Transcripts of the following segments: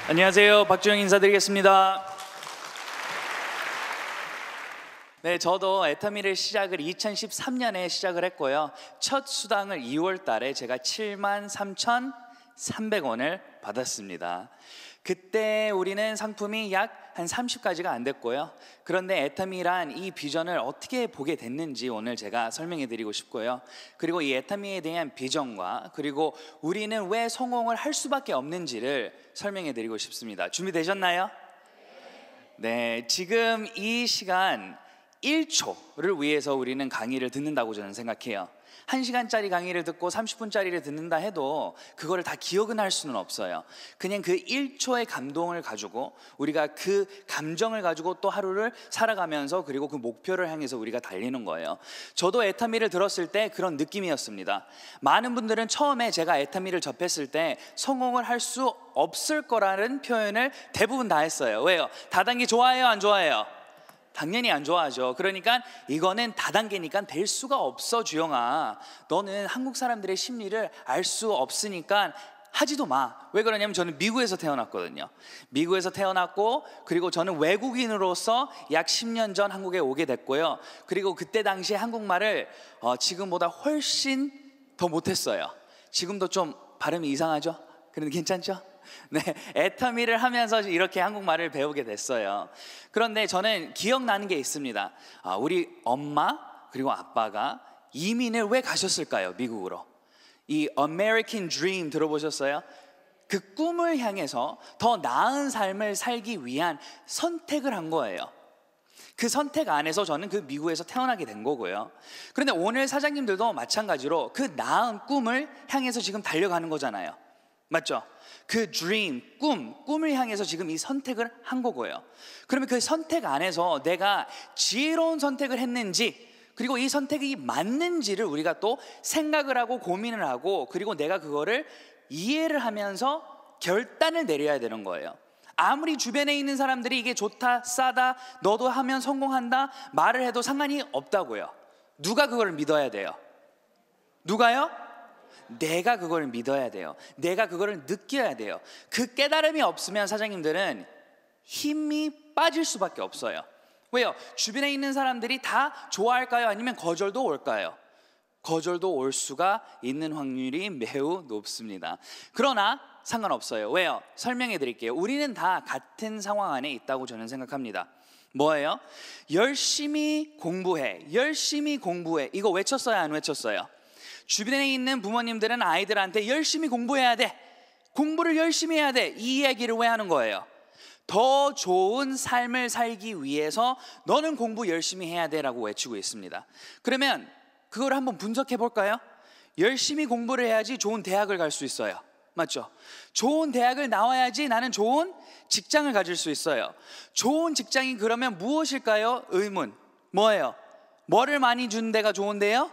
안녕하세요. 박주영 인사드리겠습니다. 네, 저도 애터미를 시작을 2013년에 시작을 했고요. 첫 수당을 2월 달에 제가 73,300원을 받았습니다. 그때 우리는 상품이 약 한 30가지가 안 됐고요. 그런데 애터미란 이 비전을 어떻게 보게 됐는지 오늘 제가 설명해 드리고 싶고요. 그리고 이 애터미에 대한 비전과 그리고 우리는 왜 성공을 할 수밖에 없는지를 설명해 드리고 싶습니다. 준비되셨나요? 네, 지금 이 시간 1초를 위해서 우리는 강의를 듣는다고 저는 생각해요. 1시간짜리 강의를 듣고 30분짜리를 듣는다 해도 그거를 다 기억은 할 수는 없어요. 그냥 그 1초의 감동을 가지고 우리가 그 감정을 가지고 또 하루를 살아가면서 그리고 그 목표를 향해서 우리가 달리는 거예요. 저도 애터미를 들었을 때 그런 느낌이었습니다. 많은 분들은 처음에 제가 애터미를 접했을 때 성공을 할 수 없을 거라는 표현을 대부분 다 했어요. 왜요? 다단계 좋아해요? 안 좋아해요? 당연히 안 좋아하죠. 그러니까 이거는 다단계니까 될 수가 없어, 주영아. 너는 한국 사람들의 심리를 알 수 없으니까 하지도 마. 왜 그러냐면 저는 미국에서 태어났거든요. 미국에서 태어났고 그리고 저는 외국인으로서 약 10년 전 한국에 오게 됐고요. 그리고 그때 당시에 한국말을 지금보다 훨씬 더 못했어요. 지금도 좀 발음이 이상하죠? 그런데 괜찮죠? 네, 애터미를 하면서 이렇게 한국말을 배우게 됐어요. 그런데 저는 기억나는 게 있습니다. 우리 엄마 그리고 아빠가 이민을 왜 가셨을까요? 미국으로. 이 American Dream 들어보셨어요? 그 꿈을 향해서 더 나은 삶을 살기 위한 선택을 한 거예요. 그 선택 안에서 저는 그 미국에서 태어나게 된 거고요. 그런데 오늘 사장님들도 마찬가지로 그 나은 꿈을 향해서 지금 달려가는 거잖아요. 맞죠? 그 dream, 꿈을 향해서 지금 이 선택을 한 거고요. 그러면 그 선택 안에서 내가 지혜로운 선택을 했는지 그리고 이 선택이 맞는지를 우리가 또 생각을 하고 고민을 하고 그리고 내가 그거를 이해를 하면서 결단을 내려야 되는 거예요. 아무리 주변에 있는 사람들이 이게 좋다, 싸다, 너도 하면 성공한다 말을 해도 상관이 없다고요. 누가 그걸 믿어야 돼요? 누가요? 내가 그걸 믿어야 돼요. 내가 그걸 느껴야 돼요. 그 깨달음이 없으면 사장님들은 힘이 빠질 수밖에 없어요. 왜요? 주변에 있는 사람들이 다 좋아할까요? 아니면 거절도 올까요? 거절도 올 수가 있는 확률이 매우 높습니다. 그러나 상관없어요. 왜요? 설명해 드릴게요. 우리는 다 같은 상황 안에 있다고 저는 생각합니다. 뭐예요? 열심히 공부해. 열심히 공부해. 이거 외쳤어요? 안 외쳤어요? 주변에 있는 부모님들은 아이들한테 열심히 공부해야 돼, 공부를 열심히 해야 돼, 이 이야기를 왜 하는 거예요? 더 좋은 삶을 살기 위해서 너는 공부 열심히 해야 돼 라고 외치고 있습니다. 그러면 그걸 한번 분석해 볼까요? 열심히 공부를 해야지 좋은 대학을 갈 수 있어요. 맞죠? 좋은 대학을 나와야지 나는 좋은 직장을 가질 수 있어요. 좋은 직장이 그러면 무엇일까요? 의문. 뭐예요? 뭐를 많이 주는 데가 좋은데요?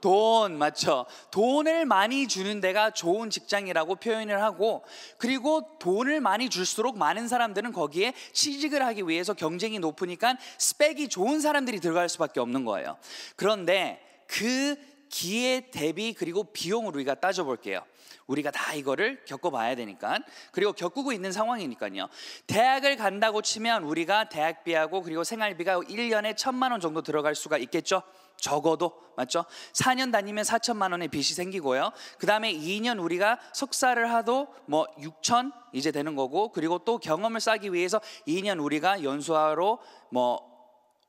돈, 맞죠? 돈을 많이 주는 데가 좋은 직장이라고 표현을 하고 그리고 돈을 많이 줄수록 많은 사람들은 거기에 취직을 하기 위해서 경쟁이 높으니까 스펙이 좋은 사람들이 들어갈 수밖에 없는 거예요. 그런데 그 기회 대비 그리고 비용을 우리가 따져볼게요. 우리가 다 이거를 겪어봐야 되니까 그리고 겪고 있는 상황이니까요. 대학을 간다고 치면 우리가 대학비하고 그리고 생활비가 1년에 1,000만 원 정도 들어갈 수가 있겠죠? 적어도, 맞죠? 4년 다니면 4천만 원의 빚이 생기고요. 그 다음에 2년 우리가 석사를 하도 뭐 6천 이제 되는 거고 그리고 또 경험을 쌓기 위해서 2년 우리가 연수하러 뭐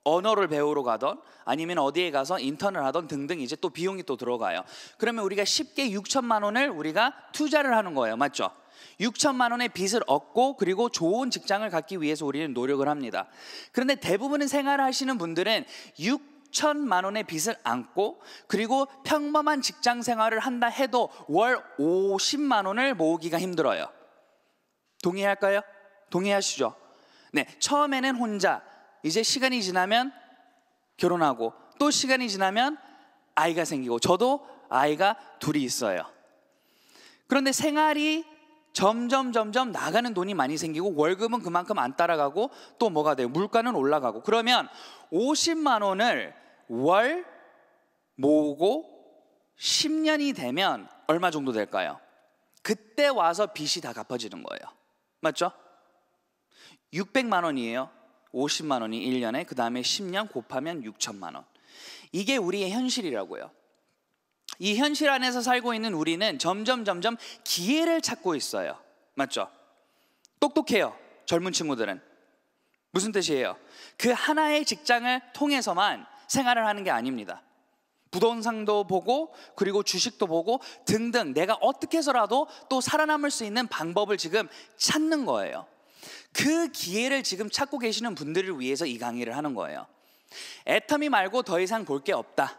언어를 배우러 가던 아니면 어디에 가서 인턴을 하던 등등 이제 또 비용이 또 들어가요. 그러면 우리가 쉽게 6천만 원을 우리가 투자를 하는 거예요. 맞죠? 6천만 원의 빚을 얻고 그리고 좋은 직장을 갖기 위해서 우리는 노력을 합니다. 그런데 대부분의 생활을 하시는 분들은 6천만 원의 빚을 안고 그리고 평범한 직장 생활을 한다 해도 월 50만 원을 모으기가 힘들어요. 동의할까요? 동의하시죠? 네, 처음에는 혼자, 이제 시간이 지나면 결혼하고 또 시간이 지나면 아이가 생기고 저도 아이가 둘이 있어요. 그런데 생활이 점점 나가는 돈이 많이 생기고 월급은 그만큼 안 따라가고 또 뭐가 돼요? 물가는 올라가고 그러면 50만 원을 월 모으고 10년이 되면 얼마 정도 될까요? 그때 와서 빚이 다 갚아지는 거예요. 맞죠? 600만 원이에요. 50만 원이 1년에, 그 다음에 10년 곱하면 6천만 원. 이게 우리의 현실이라고요. 이 현실 안에서 살고 있는 우리는 점점 기회를 찾고 있어요. 맞죠? 똑똑해요. 젊은 친구들은. 무슨 뜻이에요? 그 하나의 직장을 통해서만 생활을 하는 게 아닙니다. 부동산도 보고, 그리고 주식도 보고 등등, 내가 어떻게 해서라도 또 살아남을 수 있는 방법을 지금 찾는 거예요. 그 기회를 지금 찾고 계시는 분들을 위해서 이 강의를 하는 거예요. 애터미 말고 더 이상 볼 게 없다.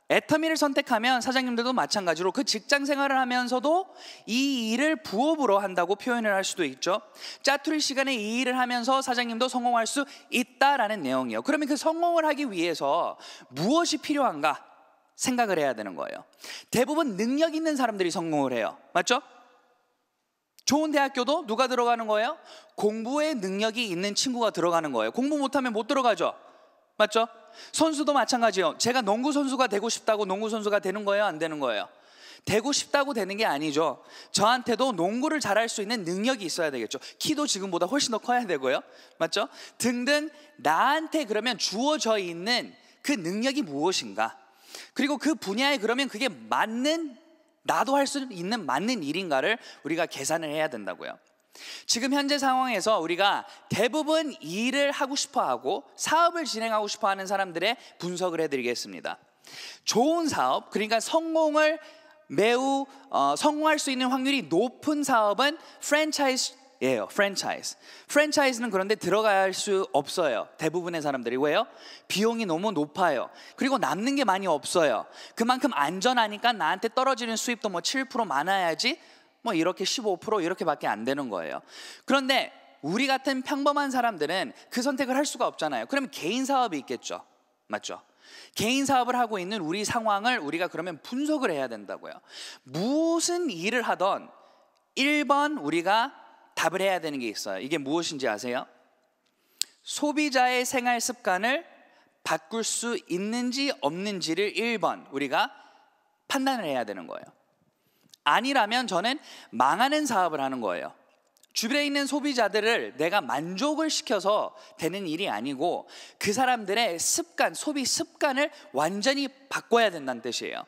애터미를 선택하면 사장님들도 마찬가지로 그 직장 생활을 하면서도 이 일을 부업으로 한다고 표현을 할 수도 있죠. 짜투리 시간에 이 일을 하면서 사장님도 성공할 수 있다라는 내용이에요. 그러면 그 성공을 하기 위해서 무엇이 필요한가 생각을 해야 되는 거예요. 대부분 능력 있는 사람들이 성공을 해요. 맞죠? 좋은 대학교도 누가 들어가는 거예요? 공부에 능력이 있는 친구가 들어가는 거예요. 공부 못하면 못 들어가죠. 맞죠? 선수도 마찬가지예요. 제가 농구 선수가 되고 싶다고 농구 선수가 되는 거예요? 안 되는 거예요? 되고 싶다고 되는 게 아니죠. 저한테도 농구를 잘할 수 있는 능력이 있어야 되겠죠. 키도 지금보다 훨씬 더 커야 되고요. 맞죠? 등등, 나한테 그러면 주어져 있는 그 능력이 무엇인가? 그리고 그 분야에 그러면 그게 맞는, 나도 할 수 있는 맞는 일인가를 우리가 계산을 해야 된다고요. 지금 현재 상황에서 우리가 대부분 일을 하고 싶어하고 사업을 진행하고 싶어하는 사람들의 분석을 해드리겠습니다. 좋은 사업, 그러니까 성공을 매우 성공할 수 있는 확률이 높은 사업은 프랜차이즈예요. 프랜차이즈는 그런데 들어갈 수 없어요. 대부분의 사람들이. 왜요? 비용이 너무 높아요. 그리고 남는 게 많이 없어요. 그만큼 안전하니까 나한테 떨어지는 수입도 뭐 7% 많아야지 뭐 이렇게 15% 이렇게밖에 안 되는 거예요. 그런데 우리 같은 평범한 사람들은 그 선택을 할 수가 없잖아요. 그러면 개인 사업이 있겠죠. 맞죠? 개인 사업을 하고 있는 우리 상황을 우리가 그러면 분석을 해야 된다고요. 무슨 일을 하던 1번 우리가 답을 해야 되는 게 있어요. 이게 무엇인지 아세요? 소비자의 생활 습관을 바꿀 수 있는지 없는지를 1번 우리가 판단을 해야 되는 거예요. 아니라면 저는 망하는 사업을 하는 거예요. 주변에 있는 소비자들을 내가 만족을 시켜서 되는 일이 아니고 그 사람들의 습관, 소비 습관을 완전히 바꿔야 된다는 뜻이에요.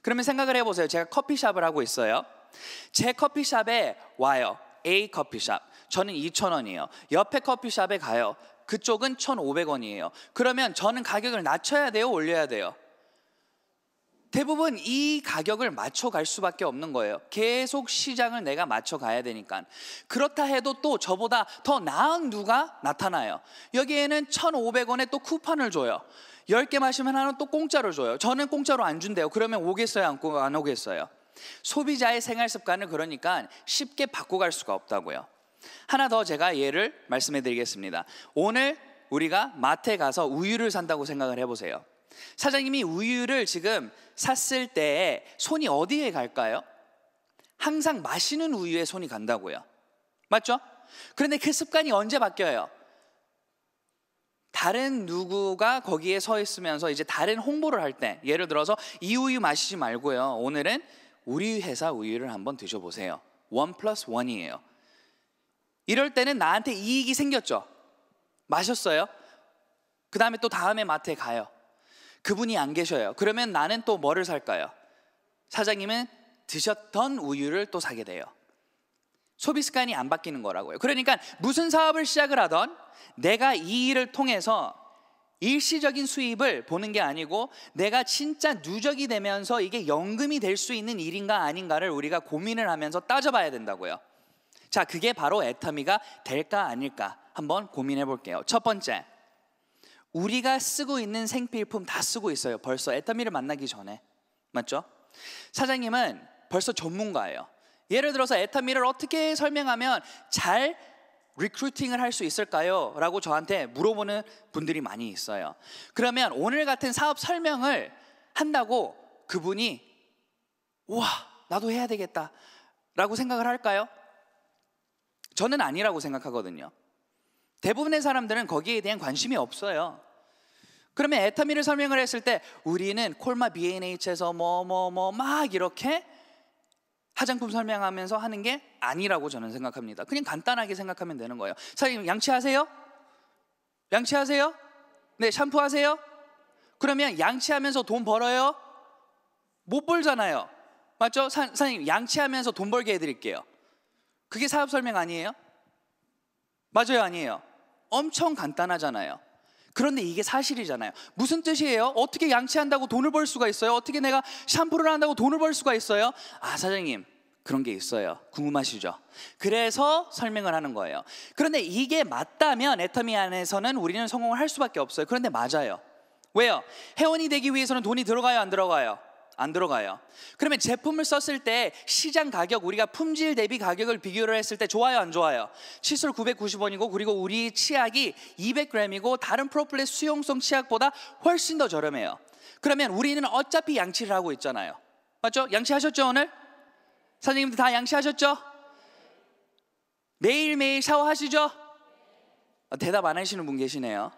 그러면 생각을 해보세요. 제가 커피숍을 하고 있어요. 제 커피숍에 와요. A 커피숍. 저는 2,000원이에요. 옆에 커피숍에 가요. 그쪽은 1,500원이에요. 그러면 저는 가격을 낮춰야 돼요? 올려야 돼요? 대부분 이 가격을 맞춰갈 수밖에 없는 거예요. 계속 시장을 내가 맞춰가야 되니까. 그렇다 해도 또 저보다 더 나은 누가 나타나요. 여기에는 1,500원에 또 쿠폰을 줘요. 10개 마시면 하나는 또 공짜로 줘요. 저는 공짜로 안 준대요. 그러면 오겠어요? 안 오겠어요? 소비자의 생활 습관을 그러니까 쉽게 바꿔갈 수가 없다고요. 하나 더 제가 예를 말씀해 드리겠습니다. 오늘 우리가 마트에 가서 우유를 산다고 생각을 해보세요. 사장님이 우유를 지금 샀을 때 손이 어디에 갈까요? 항상 마시는 우유에 손이 간다고요. 맞죠? 그런데 그 습관이 언제 바뀌어요? 다른 누구가 거기에 서 있으면서 이제 다른 홍보를 할 때, 예를 들어서 이 우유 마시지 말고요, 오늘은 우리 회사 우유를 한번 드셔보세요. 1+1이에요. 이럴 때는 나한테 이익이 생겼죠. 마셨어요. 그 다음에 또 다음에 마트에 가요. 그분이 안 계셔요. 그러면 나는 또 뭐를 살까요? 사장님은 드셨던 우유를 또 사게 돼요. 소비 습관이 안 바뀌는 거라고요. 그러니까 무슨 사업을 시작을 하던 내가 이 일을 통해서 일시적인 수입을 보는 게 아니고 내가 진짜 누적이 되면서 이게 연금이 될 수 있는 일인가 아닌가를 우리가 고민을 하면서 따져봐야 된다고요. 자, 그게 바로 애터미가 될까 아닐까 한번 고민해 볼게요. 첫 번째, 우리가 쓰고 있는 생필품 다 쓰고 있어요. 벌써 애터미를 만나기 전에. 맞죠? 사장님은 벌써 전문가예요. 예를 들어서 애터미를 어떻게 설명하면 잘 리크루팅을 할 수 있을까요? 라고 저한테 물어보는 분들이 많이 있어요. 그러면 오늘 같은 사업 설명을 한다고 그분이 와, 나도 해야 되겠다 라고 생각을 할까요? 저는 아니라고 생각하거든요. 대부분의 사람들은 거기에 대한 관심이 없어요. 그러면 애터미를 설명을 했을 때 우리는 콜마 B&H에서 막 이렇게 화장품 설명하면서 하는 게 아니라고 저는 생각합니다. 그냥 간단하게 생각하면 되는 거예요. 사장님, 양치하세요? 양치하세요? 네, 샴푸하세요? 그러면 양치하면서 돈 벌어요? 못 벌잖아요. 맞죠? 사장님, 양치하면서 돈 벌게 해드릴게요. 그게 사업 설명 아니에요? 맞아요, 아니에요? 엄청 간단하잖아요. 그런데 이게 사실이잖아요. 무슨 뜻이에요? 어떻게 양치한다고 돈을 벌 수가 있어요? 어떻게 내가 샴푸를 한다고 돈을 벌 수가 있어요? 아, 사장님, 그런 게 있어요. 궁금하시죠? 그래서 설명을 하는 거예요. 그런데 이게 맞다면 애터미 안에서는 우리는 성공을 할 수밖에 없어요. 그런데 맞아요. 왜요? 회원이 되기 위해서는 돈이 들어가요, 안 들어가요? 안 들어가요. 그러면 제품을 썼을 때 시장 가격, 우리가 품질 대비 가격을 비교를 했을 때 좋아요, 안 좋아요? 칫솔 990원이고 그리고 우리 치약이 200g이고 다른 프로폴리스 수용성 치약보다 훨씬 더 저렴해요. 그러면 우리는 어차피 양치를 하고 있잖아요. 맞죠? 양치하셨죠, 오늘? 선생님들 다 양치하셨죠? 매일매일 샤워하시죠? 대답 안 하시는 분 계시네요.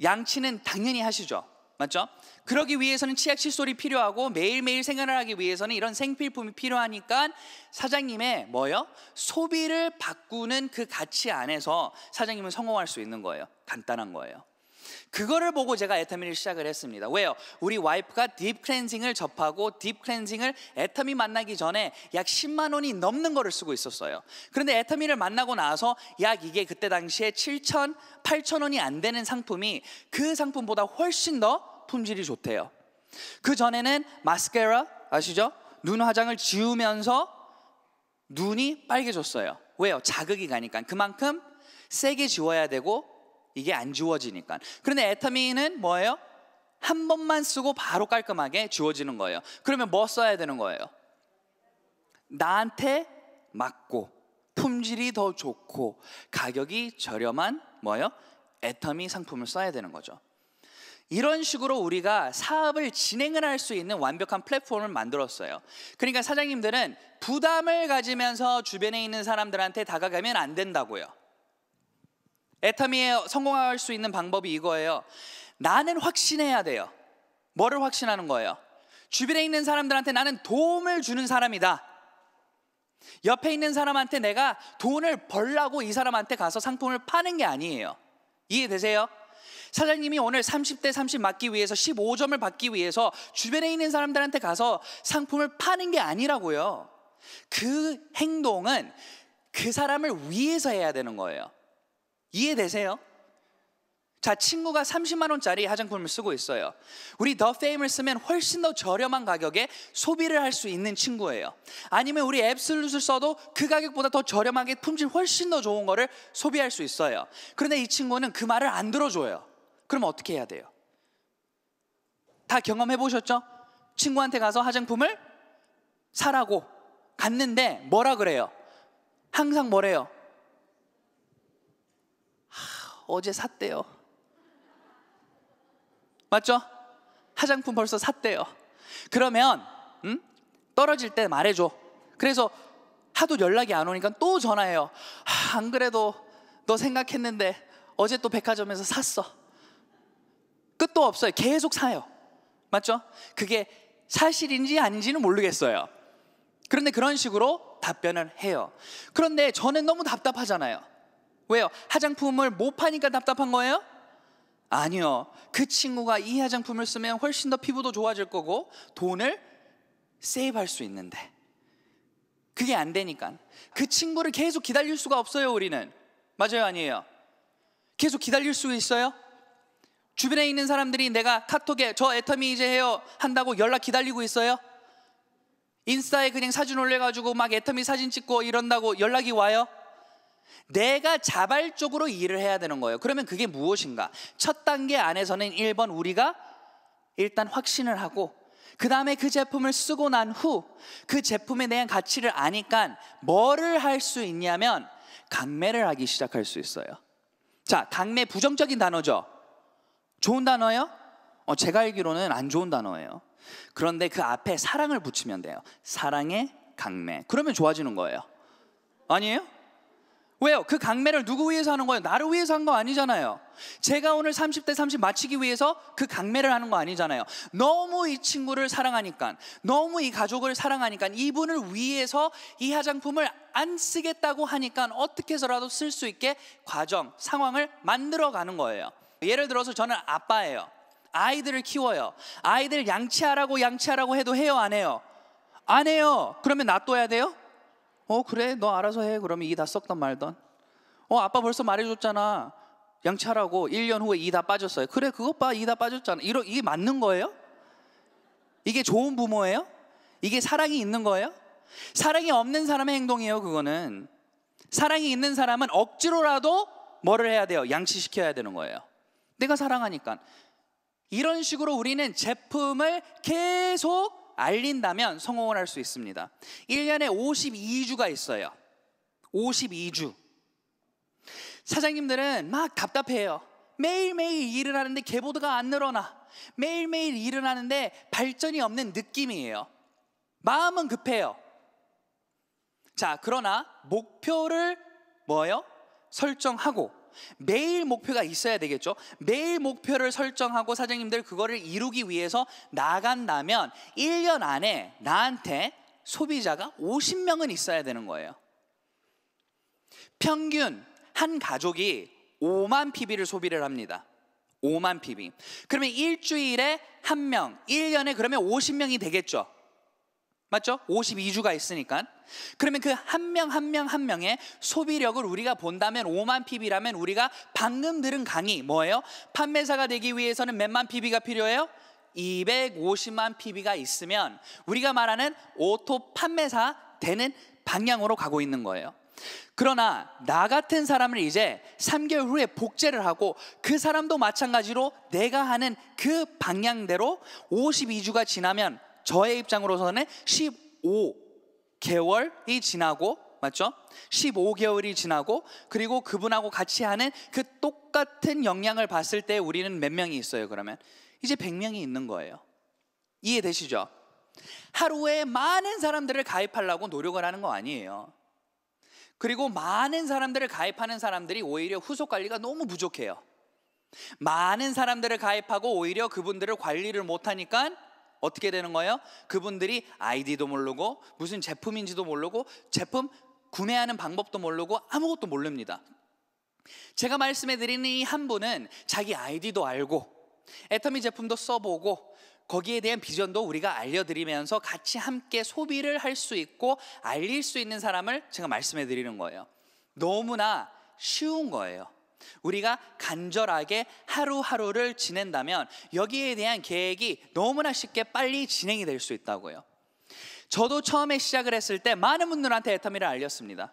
양치는 당연히 하시죠. 맞죠? 그러기 위해서는 치약 칫솔이 필요하고 매일매일 생활을 하기 위해서는 이런 생필품이 필요하니까 사장님의 뭐요? 소비를 바꾸는 그 가치 안에서 사장님은 성공할 수 있는 거예요. 간단한 거예요. 그거를 보고 제가 애터미를 시작을 했습니다. 왜요? 우리 와이프가 딥 클렌징을 접하고 딥 클렌징을 애터미 만나기 전에 약 10만 원이 넘는 거를 쓰고 있었어요. 그런데 애터미를 만나고 나서 약 이게 그때 당시에 7천, 8천 원이 안 되는 상품이 그 상품보다 훨씬 더 품질이 좋대요. 그 전에는 마스카라 아시죠? 눈 화장을 지우면서 눈이 빨개졌어요. 왜요? 자극이 가니까. 그만큼 세게 지워야 되고 이게 안 지워지니까. 그런데 애터미는 뭐예요? 한 번만 쓰고 바로 깔끔하게 지워지는 거예요. 그러면 뭐 써야 되는 거예요? 나한테 맞고 품질이 더 좋고 가격이 저렴한 뭐예요? 애터미 상품을 써야 되는 거죠. 이런 식으로 우리가 사업을 진행을 할 수 있는 완벽한 플랫폼을 만들었어요. 그러니까 사장님들은 부담을 가지면서 주변에 있는 사람들한테 다가가면 안 된다고요. 애터미에 성공할 수 있는 방법이 이거예요. 나는 확신해야 돼요. 뭐를 확신하는 거예요? 주변에 있는 사람들한테 나는 도움을 주는 사람이다. 옆에 있는 사람한테 내가 돈을 벌라고 이 사람한테 가서 상품을 파는 게 아니에요. 이해되세요? 사장님이 오늘 30대 30 맞기 위해서 15점을 받기 위해서 주변에 있는 사람들한테 가서 상품을 파는 게 아니라고요. 그 행동은 그 사람을 위해서 해야 되는 거예요. 이해되세요? 자, 친구가 30만 원짜리 화장품을 쓰고 있어요. 우리 더 페임을 쓰면 훨씬 더 저렴한 가격에 소비를 할 수 있는 친구예요. 아니면 우리 앱솔루트를 써도 그 가격보다 더 저렴하게 품질 훨씬 더 좋은 거를 소비할 수 있어요. 그런데 이 친구는 그 말을 안 들어줘요. 그럼 어떻게 해야 돼요? 다 경험해 보셨죠? 친구한테 가서 화장품을 사라고 갔는데 뭐라 그래요? 항상 뭐래요? 어제 샀대요. 맞죠? 화장품 벌써 샀대요. 그러면 떨어질 때 말해줘. 그래서 하도 연락이 안 오니까 또 전화해요. 안 그래도 너 생각했는데 어제 또 백화점에서 샀어. 끝도 없어요. 계속 사요. 맞죠? 그게 사실인지 아닌지는 모르겠어요. 그런데 그런 식으로 답변을 해요. 그런데 저는 너무 답답하잖아요. 왜요? 화장품을 못 파니까 답답한 거예요? 아니요. 그 친구가 이 화장품을 쓰면 훨씬 더 피부도 좋아질 거고 돈을 세이브할 수 있는데 그게 안 되니까 그 친구를 계속 기다릴 수가 없어요. 우리는. 맞아요, 아니에요? 계속 기다릴 수 있어요? 주변에 있는 사람들이 내가 카톡에 저 애터미 이제 해요 한다고 연락 기다리고 있어요? 인스타에 그냥 사진 올려가지고 막 애터미 사진 찍고 이런다고 연락이 와요? 내가 자발적으로 일을 해야 되는 거예요. 그러면 그게 무엇인가? 첫 단계 안에서는 1번 우리가 일단 확신을 하고 그 다음에 그 제품을 쓰고 난 후 그 제품에 대한 가치를 아니까 뭐를 할 수 있냐면 강매를 하기 시작할 수 있어요. 자, 강매 부정적인 단어죠? 좋은 단어예요? 제가 알기로는 안 좋은 단어예요. 그런데 그 앞에 사랑을 붙이면 돼요. 사랑의 강매. 그러면 좋아지는 거예요. 아니에요? 왜요? 그 강매를 누구 위해서 하는 거예요? 나를 위해서 한 거 아니잖아요. 제가 오늘 30대 30 마치기 위해서 그 강매를 하는 거 아니잖아요. 너무 이 친구를 사랑하니까, 너무 이 가족을 사랑하니까, 이분을 위해서 이 화장품을 안 쓰겠다고 하니까 어떻게 해서라도 쓸 수 있게 과정, 상황을 만들어 가는 거예요. 예를 들어서 저는 아빠예요. 아이들을 키워요. 아이들 양치하라고 해도 해요, 안 해요? 안 해요. 그러면 놔둬야 돼요? 그래, 너 알아서 해. 그러면 이 다 썩던 말던. 아빠 벌써 말해줬잖아. 양치하라고. 1년 후에 이 다 빠졌어요. 그래, 그것 봐, 이 다 빠졌잖아. 이게 맞는 거예요? 이게 좋은 부모예요? 이게 사랑이 있는 거예요? 사랑이 없는 사람의 행동이에요, 그거는. 사랑이 있는 사람은 억지로라도 뭐를 해야 돼요? 양치시켜야 되는 거예요. 내가 사랑하니까. 이런 식으로 우리는 제품을 계속 알린다면 성공을 할 수 있습니다. 1년에 52주가 있어요. 52주. 사장님들은 막 답답해요. 매일매일 일을 하는데 개보드가 안 늘어나. 매일매일 일을 하는데 발전이 없는 느낌이에요. 마음은 급해요. 자, 그러나 목표를 뭐예요? 설정하고 매일 목표가 있어야 되겠죠. 매일 목표를 설정하고 사장님들 그거를 이루기 위해서 나간다면 1년 안에 나한테 소비자가 50명은 있어야 되는 거예요. 평균 한 가족이 5만 PB를 소비를 합니다. 5만 PB. 그러면 일주일에 한 명, 1년에 그러면 50명이 되겠죠. 맞죠? 52주가 있으니까. 그러면 그 한 명 한 명 한 명의 소비력을 우리가 본다면 5만 PB라면 우리가 방금 들은 강의 뭐예요? 판매사가 되기 위해서는 몇만 PB가 필요해요? 250만 PB가 있으면 우리가 말하는 오토 판매사 되는 방향으로 가고 있는 거예요. 그러나 나 같은 사람을 이제 3개월 후에 복제를 하고 그 사람도 마찬가지로 내가 하는 그 방향대로 52주가 지나면 저의 입장으로서는 15개월이 지나고, 맞죠? 15개월이 지나고, 그리고 그분하고 같이 하는 그 똑같은 역량을 봤을 때 우리는 몇 명이 있어요? 그러면 이제 100명이 있는 거예요. 이해되시죠? 하루에 많은 사람들을 가입하려고 노력을 하는 거 아니에요. 그리고 많은 사람들을 가입하는 사람들이 오히려 후속 관리가 너무 부족해요. 많은 사람들을 가입하고 오히려 그분들을 관리를 못하니까 어떻게 되는 거예요? 그분들이 아이디도 모르고 무슨 제품인지도 모르고 제품 구매하는 방법도 모르고 아무것도 모릅니다. 제가 말씀해 드리는 이 한 분은 자기 아이디도 알고 애터미 제품도 써보고 거기에 대한 비전도 우리가 알려드리면서 같이 함께 소비를 할 수 있고 알릴 수 있는 사람을 제가 말씀해 드리는 거예요. 너무나 쉬운 거예요. 우리가 간절하게 하루하루를 지낸다면 여기에 대한 계획이 너무나 쉽게 빨리 진행이 될 수 있다고요. 저도 처음에 시작을 했을 때 많은 분들한테 애터미를 알렸습니다.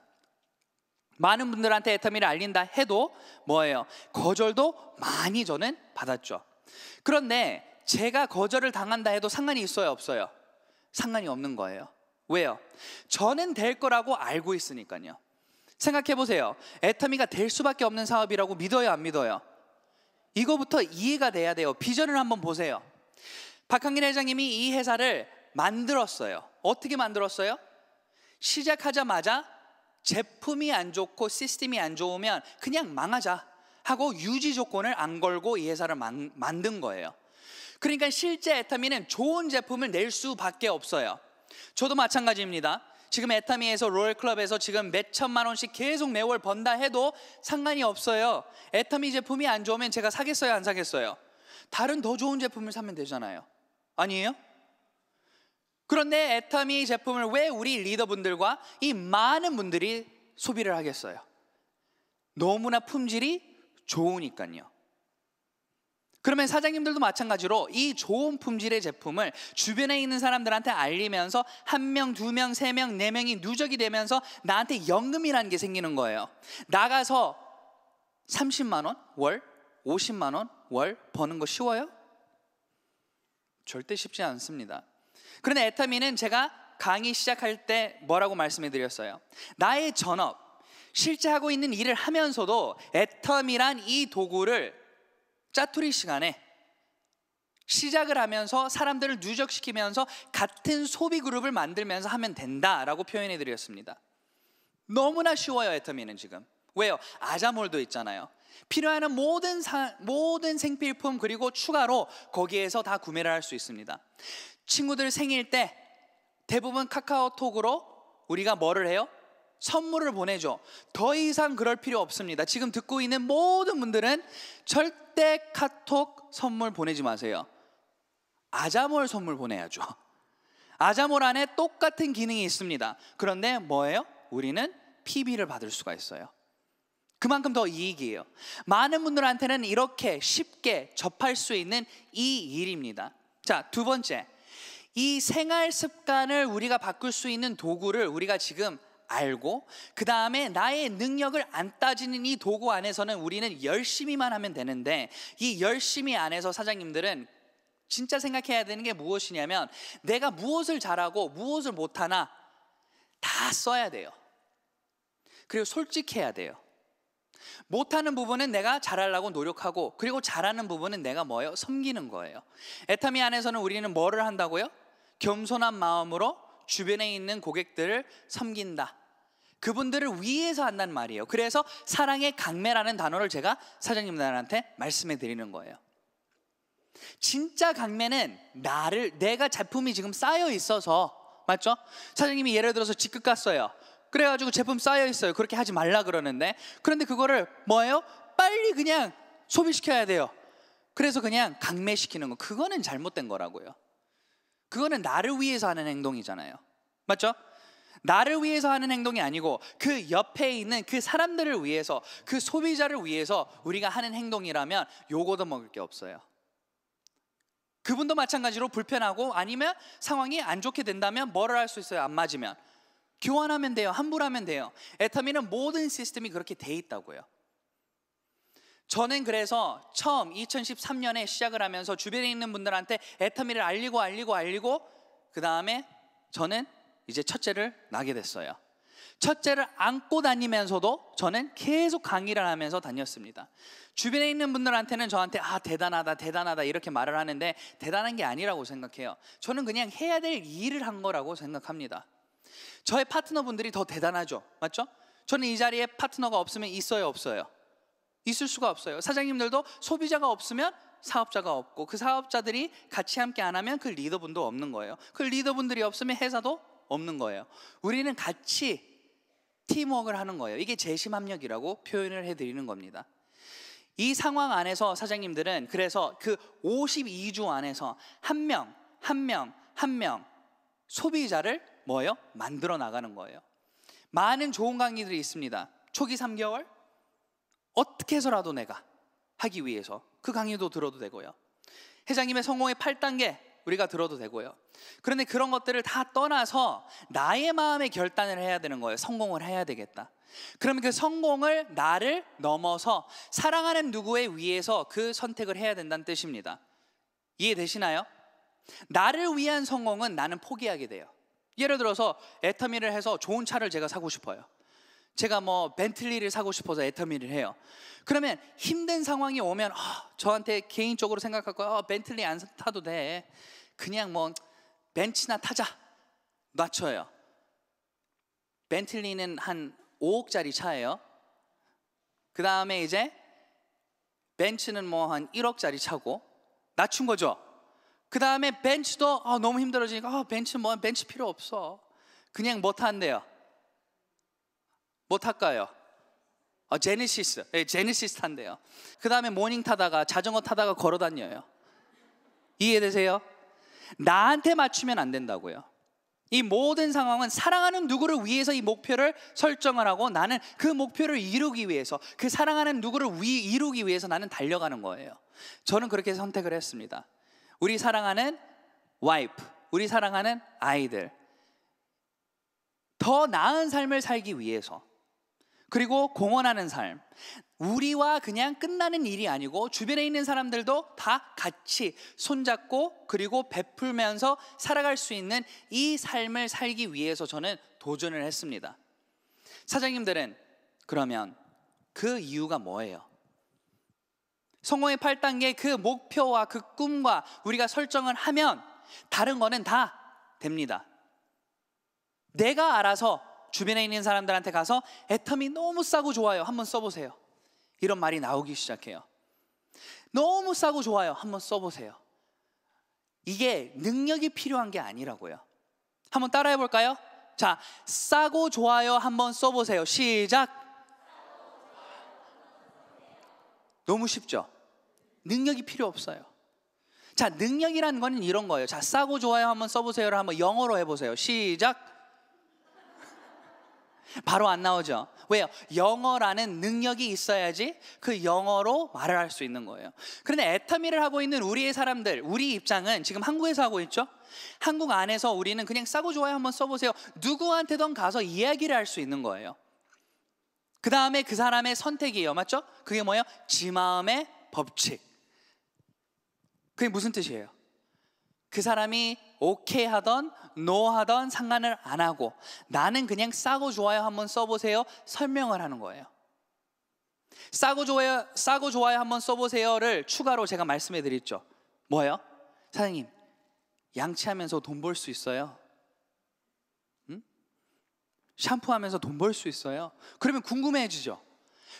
많은 분들한테 애터미를 알린다 해도 뭐예요? 거절도 많이 저는 받았죠. 그런데 제가 거절을 당한다 해도 상관이 있어요, 없어요? 상관이 없는 거예요. 왜요? 저는 될 거라고 알고 있으니까요. 생각해 보세요. 애터미가 될 수밖에 없는 사업이라고 믿어요, 안 믿어요? 이거부터 이해가 돼야 돼요. 비전을 한번 보세요. 박한길 회장님이 이 회사를 만들었어요. 어떻게 만들었어요? 시작하자마자 제품이 안 좋고 시스템이 안 좋으면 그냥 망하자 하고 유지 조건을 안 걸고 이 회사를 만든 거예요. 그러니까 실제 애터미는 좋은 제품을 낼 수밖에 없어요. 저도 마찬가지입니다. 지금 애터미에서 로열클럽에서 지금 몇 천만 원씩 계속 매월 번다 해도 상관이 없어요. 애터미 제품이 안 좋으면 제가 사겠어요, 안 사겠어요? 다른 더 좋은 제품을 사면 되잖아요. 아니에요? 그런데 애터미 제품을 왜 우리 리더분들과 이 많은 분들이 소비를 하겠어요? 너무나 품질이 좋으니까요. 그러면 사장님들도 마찬가지로 이 좋은 품질의 제품을 주변에 있는 사람들한테 알리면서 1명, 2명, 3명, 4명이 누적이 되면서 나한테 연금이라는 게 생기는 거예요. 나가서 30만 원 월, 50만 원 월 버는 거 쉬워요? 절대 쉽지 않습니다. 그런데 애터미는 제가 강의 시작할 때 뭐라고 말씀해 드렸어요? 나의 전업, 실제 하고 있는 일을 하면서도 애터미란 이 도구를 짜투리 시간에 시작을 하면서 사람들을 누적시키면서 같은 소비 그룹을 만들면서 하면 된다라고 표현해 드렸습니다. 너무나 쉬워요, 애터미는 지금. 왜요? 아자몰도 있잖아요. 필요한 모든 생필품 그리고 추가로 거기에서 다 구매를 할 수 있습니다. 친구들 생일 때 대부분 카카오톡으로 우리가 뭐를 해요? 선물을 보내죠. 더 이상 그럴 필요 없습니다. 지금 듣고 있는 모든 분들은 절대 카톡 선물 보내지 마세요. 아자몰 선물 보내야죠. 아자몰 안에 똑같은 기능이 있습니다. 그런데 뭐예요? 우리는 PB를 받을 수가 있어요. 그만큼 더 이익이에요. 많은 분들한테는 이렇게 쉽게 접할 수 있는 이 일입니다. 자, 두 번째, 이 생활 습관을 우리가 바꿀 수 있는 도구를 우리가 지금 알고, 그 다음에 나의 능력을 안 따지는 이 도구 안에서는 우리는 열심히만 하면 되는데, 이 열심히 안에서 사장님들은 진짜 생각해야 되는 게 무엇이냐면, 내가 무엇을 잘하고 무엇을 못하나 다 써야 돼요. 그리고 솔직해야 돼요. 못하는 부분은 내가 잘하려고 노력하고, 그리고 잘하는 부분은 내가 뭐예요? 섬기는 거예요. 애터미 안에서는 우리는 뭐를 한다고요? 겸손한 마음으로 주변에 있는 고객들을 섬긴다. 그분들을 위해서 한다는 말이에요. 그래서 사랑의 강매라는 단어를 제가 사장님들한테 말씀해 드리는 거예요. 진짜 강매는 내가 제품이 지금 쌓여 있어서, 맞죠? 사장님이 예를 들어서 직급 갔어요. 그래가지고 제품 쌓여 있어요. 그렇게 하지 말라 그러는데, 그런데 그거를 뭐예요? 빨리 그냥 소비시켜야 돼요. 그래서 그냥 강매시키는 거, 그거는 잘못된 거라고요. 그거는 나를 위해서 하는 행동이잖아요. 맞죠? 나를 위해서 하는 행동이 아니고 그 옆에 있는 그 사람들을 위해서, 그 소비자를 위해서 우리가 하는 행동이라면 요거도 먹을 게 없어요. 그분도 마찬가지로 불편하고 아니면 상황이 안 좋게 된다면 뭐를 할 수 있어요? 안 맞으면 교환하면 돼요. 환불하면 돼요. 애터미는 모든 시스템이 그렇게 돼 있다고요. 저는 그래서 처음 2013년에 시작을 하면서 주변에 있는 분들한테 애터미를 알리고 그 다음에 저는 이제 첫째를 낳게 됐어요. 첫째를 안고 다니면서도 저는 계속 강의를 하면서 다녔습니다. 주변에 있는 분들한테는 저한테 대단하다 이렇게 말을 하는데, 대단한 게 아니라고 생각해요. 저는 그냥 해야 될 일을 한 거라고 생각합니다. 저의 파트너분들이 더 대단하죠. 맞죠? 저는 이 자리에 파트너가 없으면 있어요, 없어요? 있을 수가 없어요. 사장님들도 소비자가 없으면 사업자가 없고, 그 사업자들이 같이 함께 안 하면 그 리더분도 없는 거예요. 그 리더분들이 없으면 회사도 없는 거예요. 우리는 같이 팀워크를 하는 거예요. 이게 재심합력이라고 표현을 해드리는 겁니다. 이 상황 안에서 사장님들은 그래서 그 52주 안에서 한 명 소비자를 뭐예요? 만들어 나가는 거예요. 많은 좋은 강의들이 있습니다. 초기 3개월 어떻게 해서라도 내가 하기 위해서 그 강의도 들어도 되고요. 회장님의 성공의 8단계 우리가 들어도 되고요. 그런데 그런 것들을 다 떠나서 나의 마음의 결단을 해야 되는 거예요. 성공을 해야 되겠다. 그러면 그 성공을 나를 넘어서 사랑하는 누구에 위해서 그 선택을 해야 된다는 뜻입니다. 이해되시나요? 나를 위한 성공은 나는 포기하게 돼요. 예를 들어서 애터미를 해서 좋은 차를 제가 사고 싶어요. 제가 벤틀리를 사고 싶어서 애터미를 해요. 그러면 힘든 상황이 오면 저한테 개인적으로 생각할 거예요. 벤틀리 안 타도 돼. 그냥 벤츠나 타자. 낮춰요. 벤틀리는 한 5억짜리 차예요. 그 다음에 이제 벤츠는 한 1억짜리 차고 낮춘 거죠. 그 다음에 벤츠도 너무 힘들어지니까 벤츠 필요 없어. 그냥 뭐 탄대요? 뭐 탈까요? 제네시스. 제네시스 탄대요. 그 다음에 모닝 타다가 자전거 타다가 걸어 다녀요. 이해되세요? 나한테 맞추면 안 된다고요. 이 모든 상황은 사랑하는 누구를 위해서 이 목표를 설정을 하고, 나는 그 목표를 이루기 위해서, 그 사랑하는 누구를 이루기 위해서 나는 달려가는 거예요. 저는 그렇게 선택을 했습니다. 우리 사랑하는 와이프, 우리 사랑하는 아이들, 더 나은 삶을 살기 위해서, 그리고 공헌하는 삶, 우리와 그냥 끝나는 일이 아니고 주변에 있는 사람들도 다 같이 손잡고 그리고 베풀면서 살아갈 수 있는 이 삶을 살기 위해서 저는 도전을 했습니다. 사장님들은 그러면 그 이유가 뭐예요? 성공의 8단계 그 목표와 그 꿈과 우리가 설정을 하면 다른 거는 다 됩니다. 내가 알아서 주변에 있는 사람들한테 가서 애텀이 너무 싸고 좋아요, 한번 써보세요. 이런 말이 나오기 시작해요. 너무 싸고 좋아요, 한번 써보세요. 이게 능력이 필요한 게 아니라고요. 한번 따라해 볼까요? 자, 싸고 좋아요 한번 써보세요. 시작. 너무 쉽죠? 능력이 필요 없어요. 자, 능력이라는 거는 이런 거예요. 자, 싸고 좋아요 한번 써보세요를 한번 영어로 해보세요. 시작. 바로 안 나오죠? 왜요? 영어라는 능력이 있어야지 그 영어로 말을 할 수 있는 거예요. 그런데 애터미를 하고 있는 우리의 사람들, 우리 입장은 지금 한국에서 하고 있죠? 한국 안에서 우리는 그냥 싸고 좋아요 한번 써보세요. 누구한테든 가서 이야기를 할 수 있는 거예요. 그 다음에 그 사람의 선택이에요. 맞죠? 그게 뭐예요? 지 마음의 법칙. 그게 무슨 뜻이에요? 그 사람이 오케이 하던 노 하던 상관을 안 하고 나는 그냥 싸고 좋아요 한번 써보세요 설명을 하는 거예요. 싸고 좋아요 한번 써보세요를 추가로 제가 말씀해 드렸죠. 뭐예요? 사장님, 양치하면서 돈 벌 수 있어요? 응? 샴푸하면서 돈 벌 수 있어요? 그러면 궁금해지죠.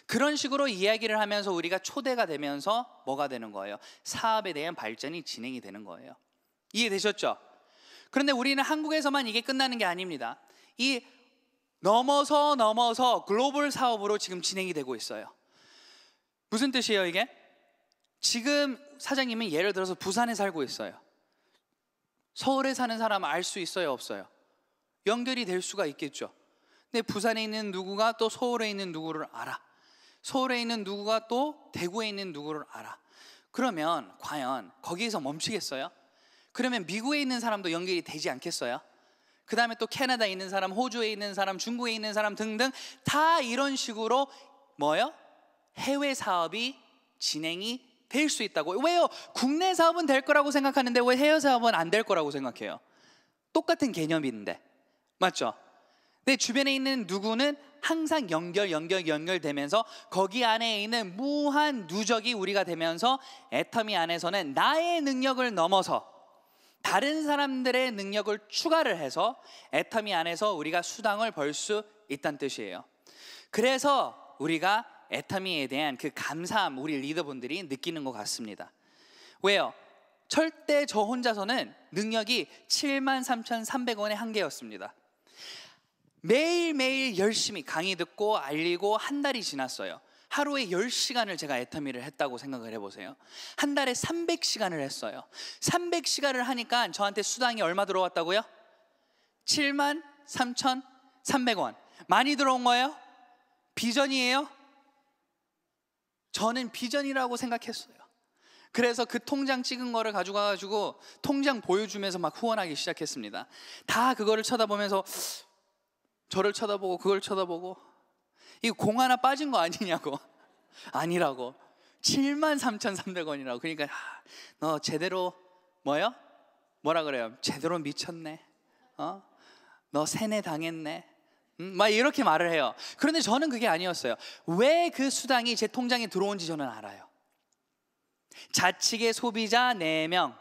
그런 식으로 이야기를 하면서 우리가 초대가 되면서 뭐가 되는 거예요? 사업에 대한 발전이 진행이 되는 거예요. 이해되셨죠? 그런데 우리는 한국에서만 이게 끝나는 게 아닙니다. 이 넘어서 글로벌 사업으로 지금 진행이 되고 있어요. 무슨 뜻이에요 이게? 지금 사장님은 예를 들어서 부산에 살고 있어요. 서울에 사는 사람 알 수 있어요 없어요? 연결이 될 수가 있겠죠. 근데 부산에 있는 누구가 또 서울에 있는 누구를 알아. 서울에 있는 누구가 또 대구에 있는 누구를 알아. 그러면 과연 거기에서 멈추겠어요? 그러면 미국에 있는 사람도 연결이 되지 않겠어요? 그 다음에 또 캐나다에 있는 사람, 호주에 있는 사람, 중국에 있는 사람 등등 다 이런 식으로 뭐예요? 해외 사업이 진행이 될 수 있다고. 왜요? 국내 사업은 될 거라고 생각하는데 왜 해외 사업은 안 될 거라고 생각해요? 똑같은 개념인데, 맞죠? 내 주변에 있는 누구는 항상 연결되면서 거기 안에 있는 무한 누적이 우리가 되면서 애터미 안에서는 나의 능력을 넘어서 다른 사람들의 능력을 추가를 해서 애터미 안에서 우리가 수당을 벌 수 있다는 뜻이에요. 그래서 우리가 애터미에 대한 그 감사함 우리 리더분들이 느끼는 것 같습니다. 왜요? 절대 저 혼자서는 능력이 73,300원의 한계였습니다. 매일매일 열심히 강의 듣고 알리고 한 달이 지났어요. 하루에 10시간을 제가 애터미를 했다고 생각을 해보세요. 한 달에 300시간을 했어요. 300시간을 하니까 저한테 수당이 얼마 들어왔다고요? 73,300원. 많이 들어온 거예요? 비전이에요? 저는 비전이라고 생각했어요. 그래서 그 통장 찍은 거를 가지고 통장 보여주면서 막 후원하기 시작했습니다. 다 그거를 쳐다보면서 저를 쳐다보고 그걸 쳐다보고 이거 공 하나 빠진 거 아니냐고. 아니라고. 73,300원이라고. 그러니까 너 제대로 뭐요? 뭐라 그래요? 제대로 미쳤네. 너 세뇌 당했네. 막 이렇게 말을 해요. 그런데 저는 그게 아니었어요. 왜 그 수당이 제 통장에 들어온지 저는 알아요. 좌측의 소비자 4명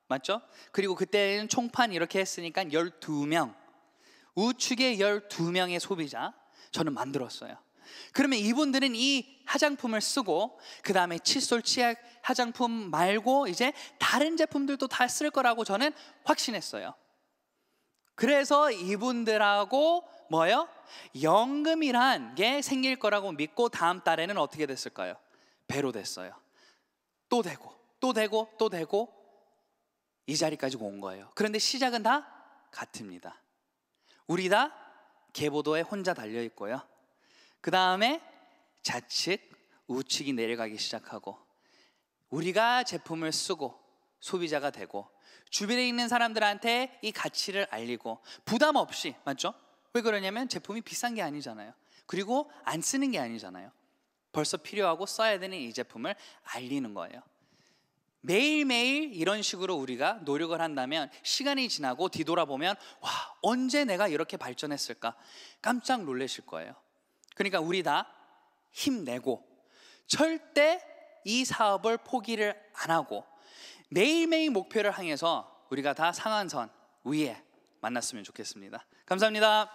맞죠? 그리고 그때는 총판 이렇게 했으니까 12명, 우측에 12명의 소비자 저는 만들었어요. 그러면 이분들은 이 화장품을 쓰고 그 다음에 칫솔, 치약, 화장품 말고 이제 다른 제품들도 다 쓸 거라고 저는 확신했어요. 그래서 이분들하고 뭐요? 연금이란 게 생길 거라고 믿고 다음 달에는 어떻게 됐을까요? 배로 됐어요. 또 되고 이 자리까지 온 거예요. 그런데 시작은 다 같습니다. 우리 다 계보도에 혼자 달려 있고요. 그 다음에 좌측, 우측이 내려가기 시작하고 우리가 제품을 쓰고 소비자가 되고 주변에 있는 사람들한테 이 가치를 알리고 부담 없이, 맞죠? 왜 그러냐면 제품이 비싼 게 아니잖아요. 그리고 안 쓰는 게 아니잖아요. 벌써 필요하고 써야 되는 이 제품을 알리는 거예요. 매일매일 이런 식으로 우리가 노력을 한다면 시간이 지나고 뒤돌아보면 와, 언제 내가 이렇게 발전했을까 깜짝 놀라실 거예요. 그러니까 우리 다 힘내고 절대 이 사업을 포기를 안 하고 매일매일 목표를 향해서 우리가 다 상한선 위에 만났으면 좋겠습니다. 감사합니다.